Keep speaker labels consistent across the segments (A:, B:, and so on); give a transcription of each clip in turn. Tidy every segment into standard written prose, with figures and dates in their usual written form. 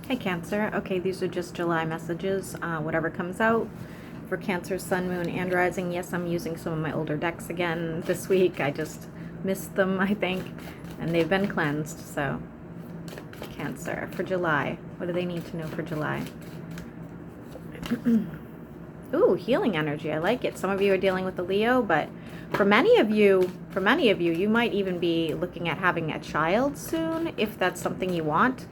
A: Hey Cancer. Okay, these are just July messages. Whatever comes out for Cancer, Sun, Moon, and Rising. Yes, I'm using some of my older decks again this week. I just missed them, I think, and they've been cleansed. So, Cancer for July. What do they need to know for July? Ooh, healing energy. I like it. Some of you are dealing with the Leo, but for many of you, you might even be looking at having a child soon, if that's something you want.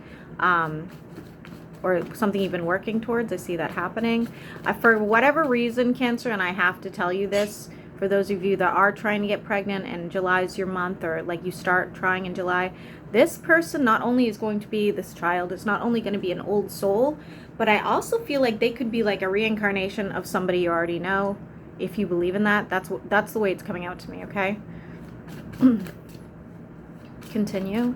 A: Or something you've been working towards. I see that happening. For whatever reason, Cancer, and I have to tell you this, for those of you that are trying to get pregnant and July is your month, or like you start trying in July, this person not only is going to be, this child is not only going to be an old soul, but I also feel like they could be like a reincarnation of somebody you already know. If you believe in that, that's the way it's coming out to me, okay? Continue.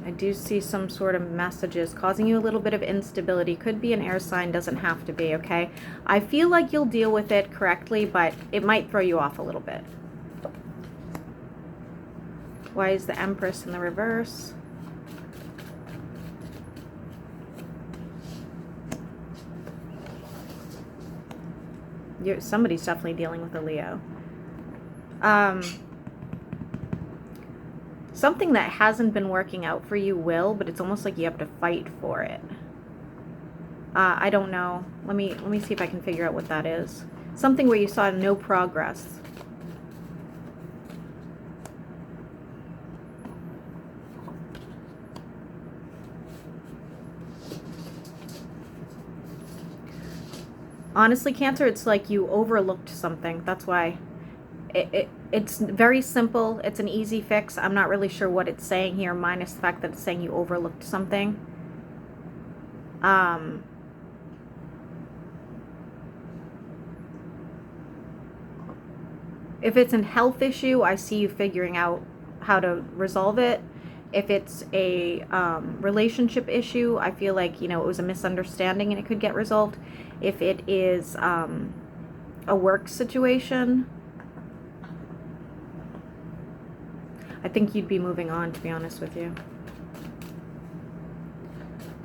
A: I do see some sort of messages causing you a little bit of instability. Could be an air sign, doesn't have to be, okay? I feel like you'll deal with it correctly, but it might throw you off a little bit. Why is the Empress in the reverse? Somebody's definitely dealing with a Leo. Something that hasn't been working out for you will, but it's almost like you have to fight for it. I don't know. Let me see if I can figure out what that is. Something where you saw no progress. Honestly, Cancer, it's like you overlooked something. That's why. It's very simple. It's an easy fix. I'm not really sure what it's saying here, minus the fact that it's saying you overlooked something. If it's a health issue, I see you figuring out how to resolve it. If it's a relationship issue, I feel like, it was a misunderstanding and it could get resolved. If it is a work situation, I think you'd be moving on, to be honest with you.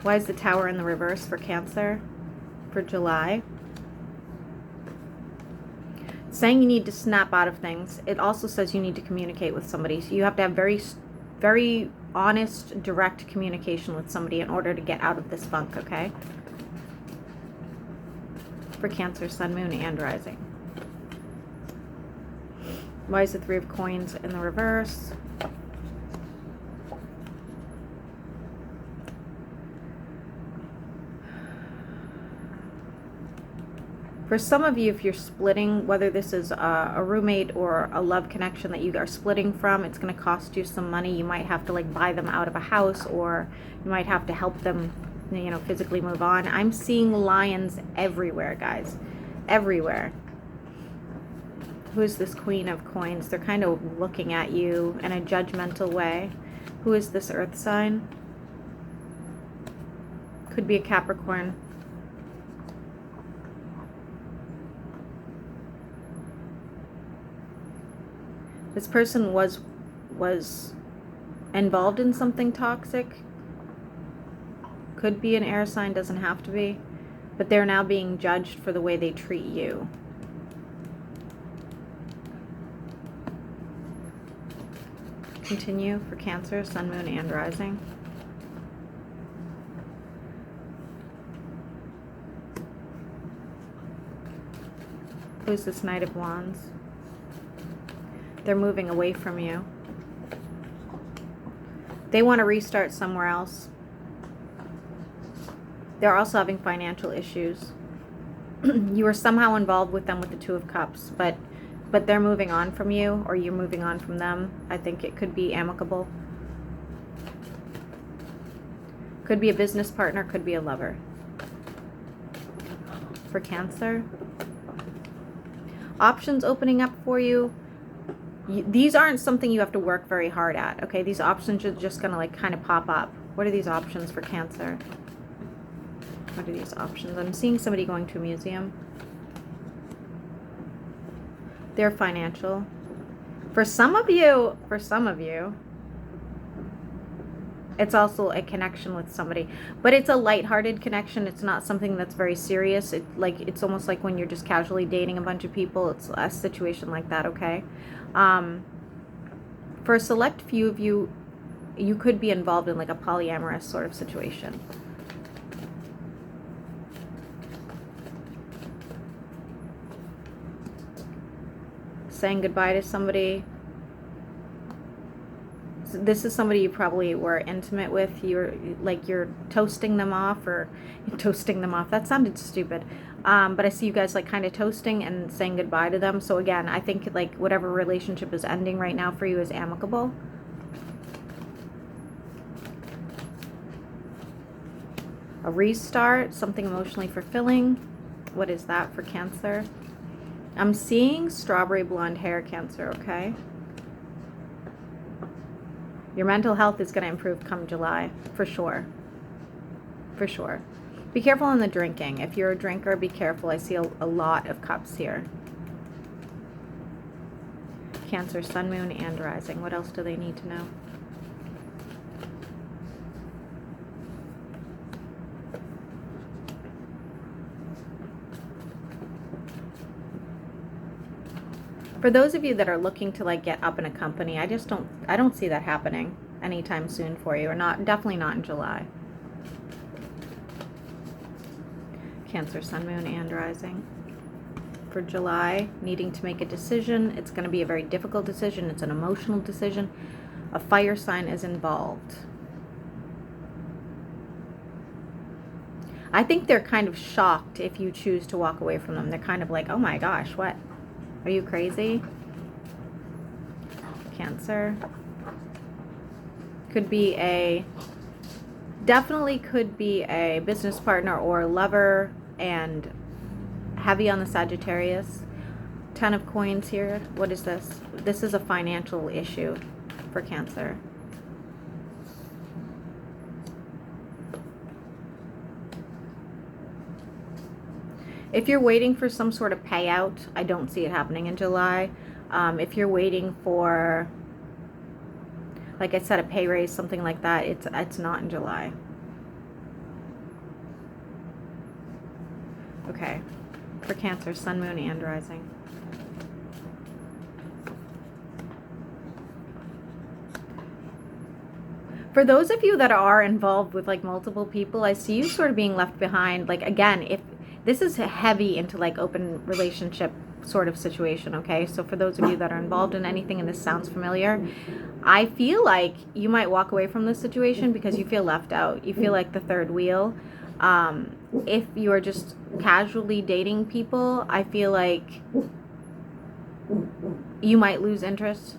A: Why is the Tower in the reverse for Cancer for July? It's saying you need to snap out of things. It also says you need to communicate with somebody. So you have to have very, very honest, direct communication with somebody in order to get out of this funk, okay? For Cancer, Sun, Moon, and Rising. Why is the Three of Coins in the reverse? For some of you, if you're splitting, whether this is a roommate or a love connection that you are splitting from, it's going to cost you some money. You might have to like buy them out of a house, or you might have to help them, physically move on. I'm seeing lions everywhere, guys. Everywhere. Who is this Queen of Coins? They're kind of looking at you in a judgmental way. Who is this earth sign? Could be a Capricorn. This person was involved in something toxic. Could be an air sign, doesn't have to be. But they're now being judged for the way they treat you. Continue for Cancer, Sun, Moon, and Rising. Who's this Knight of Wands? They're moving away from you. They want to restart somewhere else. They're also having financial issues. You are somehow involved with them with the Two of Cups, but they're moving on from you, or you're moving on from them. I think it could be amicable. Could be a business partner, could be a lover. For Cancer. Options opening up for you. These aren't something you have to work very hard at, okay? These options are just going to like kind of pop up. What are these options for Cancer? What are these options? I'm seeing somebody going to a museum. They're financial. For some of you, It's also a connection with somebody, but it's a lighthearted connection. It's not something that's very serious. It's almost like when you're just casually dating a bunch of people. It's a situation like that, okay? For a select few of you, you could be involved in like a polyamorous sort of situation. Saying goodbye to somebody. This is somebody you probably were intimate with. You're toasting them off, or toasting them off. That sounded stupid. But I see you guys like kind of toasting and saying goodbye to them. So again, I think like whatever relationship is ending right now for you is amicable. A restart, something emotionally fulfilling. What is that for Cancer? I'm seeing strawberry blonde hair, Cancer, okay? Your mental health is going to improve come July, for sure. For sure. Be careful on the drinking. If you're a drinker, be careful. I see a lot of cups here. Cancer, sun, moon, and rising. What else do they need to know? For those of you that are looking to like get up in a company, I don't see that happening anytime soon for you, or definitely not in July. Cancer, sun, moon, and rising. For July, needing to make a decision. It's going to be a very difficult decision. It's an emotional decision. A fire sign is involved. I think they're kind of shocked if you choose to walk away from them. They're kind of like, oh my gosh, what? Are you crazy? Cancer. Definitely could be a business partner or lover, and heavy on the Sagittarius. 10 of coins here. What is this? This is a financial issue for Cancer. If you're waiting for some sort of payout, I don't see it happening in July. If you're waiting for, like I said, a pay raise, something like that, it's not in July. Okay. For Cancer, sun, moon, and rising. For those of you that are involved with like multiple people, I see you sort of being left behind. Like again, if this is heavy into like open relationship sort of situation, okay? So for those of you that are involved in anything and this sounds familiar, I feel like you might walk away from this situation because you feel left out. You feel like the third wheel. If you are just casually dating people, I feel like you might lose interest,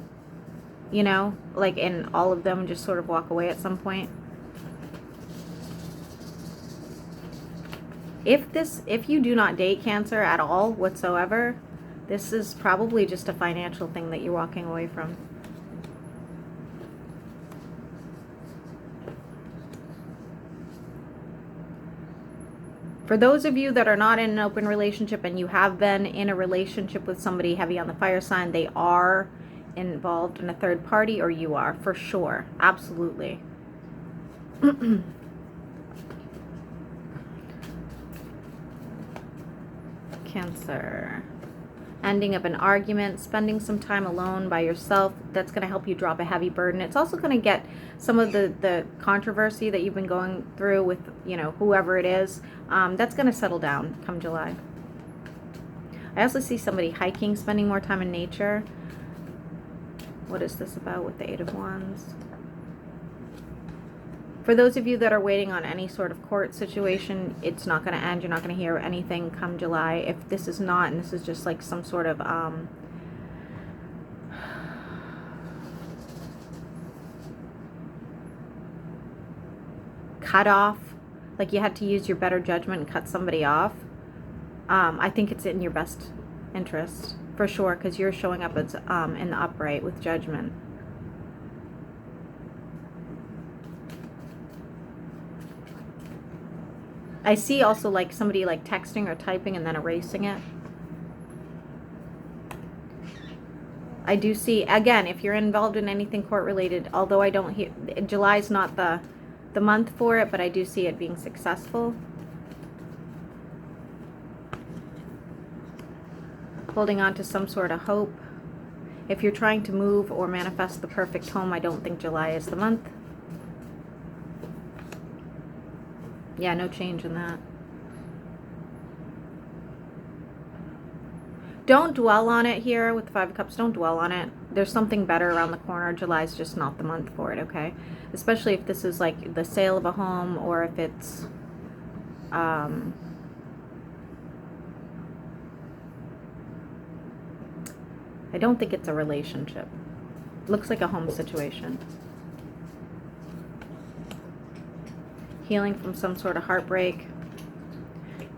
A: you know, like in all of them, just sort of walk away at some point. If you do not date Cancer at all whatsoever, this is probably just a financial thing that you're walking away from. For those of you that are not in an open relationship and you have been in a relationship with somebody heavy on the fire sign, they are involved in a third party, or you are, for sure. Absolutely. Cancer. Ending of an argument, spending some time alone by yourself. That's going to help you drop a heavy burden. It's also going to get some of the controversy that you've been going through with, you know, whoever it is. That's going to settle down come July. I also see somebody hiking, spending more time in nature. What is this about with the Eight of Wands? For those of you that are waiting on any sort of court situation, it's not going to end. You're not going to hear anything come July. If this is not, and this is just like some sort of cut off, like you had to use your better judgment and cut somebody off, I think it's in your best interest, for sure, because you're showing up as in the upright with judgment. I see also like somebody like texting or typing and then erasing it. I do see, again, if you're involved in anything court related, although I don't hear, July's not the month for it, but I do see it being successful. Holding on to some sort of hope. If you're trying to move or manifest the perfect home, I don't think July is the month. Yeah, no change in that. Don't dwell on it here with the Five of Cups. Don't dwell on it. There's something better around the corner. July's just not the month for it, okay? Especially if this is like the sale of a home, or if it's I don't think it's a relationship. Looks like a home situation. Healing from some sort of heartbreak.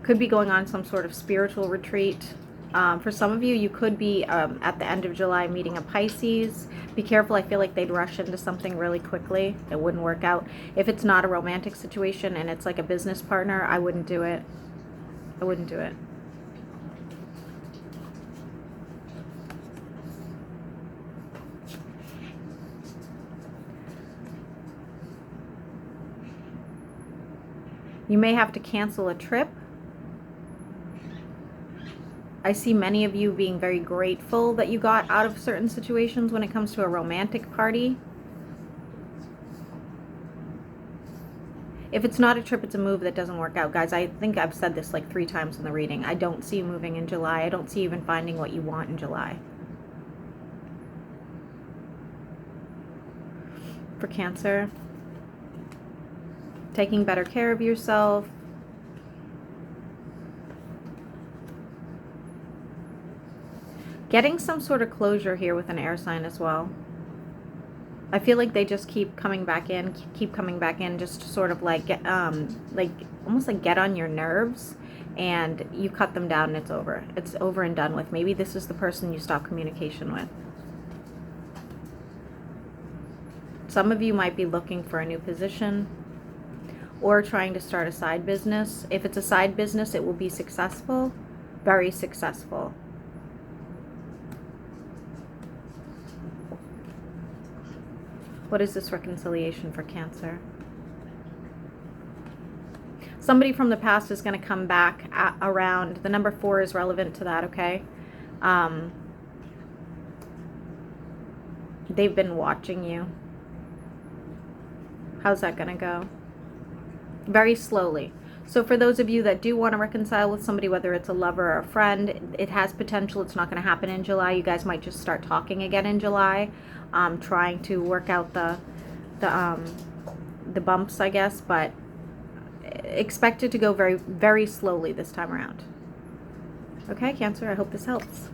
A: Could be going on some sort of spiritual retreat. For some of you, you could be at the end of July meeting a Pisces. Be careful. I feel like they'd rush into something really quickly. It wouldn't work out. If it's not a romantic situation and it's like a business partner, I wouldn't do it. I wouldn't do it. You may have to cancel a trip. I see many of you being very grateful that you got out of certain situations when it comes to a romantic party. If it's not a trip, it's a move that doesn't work out. Guys, I think I've said this like 3 times in the reading. I don't see you moving in July. I don't see you even finding what you want in July. For Cancer, taking better care of yourself. Getting some sort of closure here with an air sign as well. I feel like they just keep coming back in, just to sort of like get, like almost like get on your nerves, and you cut them down and it's over. It's over and done with. Maybe this is the person you stop communication with. Some of you might be looking for a new position or trying to start a side business. If it's a side business, it will be successful, very successful. What is this reconciliation for Cancer? Somebody from the past is going to come back around. The number 4 is relevant to that, okay? They've been watching you. How's that going to go? Very slowly. So for those of you that do want to reconcile with somebody, whether it's a lover or a friend, it has potential. It's not going to happen in July. You guys might just start talking again in July, trying to work out the bumps, I guess, but expect it to go very, very slowly this time around. Okay, Cancer, I hope this helps.